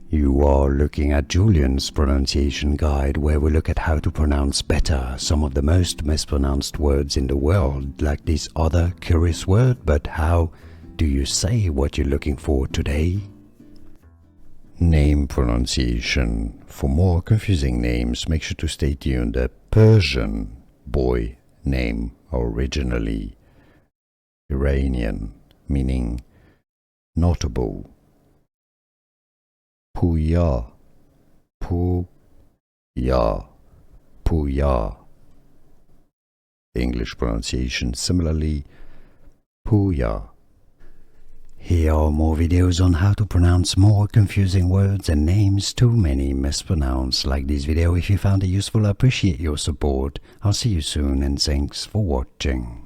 You are looking at Julian's pronunciation guide, where we look at how to pronounce better some of the most mispronounced words in the world, like this other curious word. But how do you say what you're looking for today? Name pronunciation. For more confusing names, make sure to stay tuned. The Persian boy name, originally Iranian, meaning notable. Pouya, Pouya, Pouya. English pronunciation similarly, Pouya. Here are more videos on how to pronounce more confusing words and names too many mispronounced. Like this video if you found it useful. I appreciate your support. I'll see you soon and thanks for watching.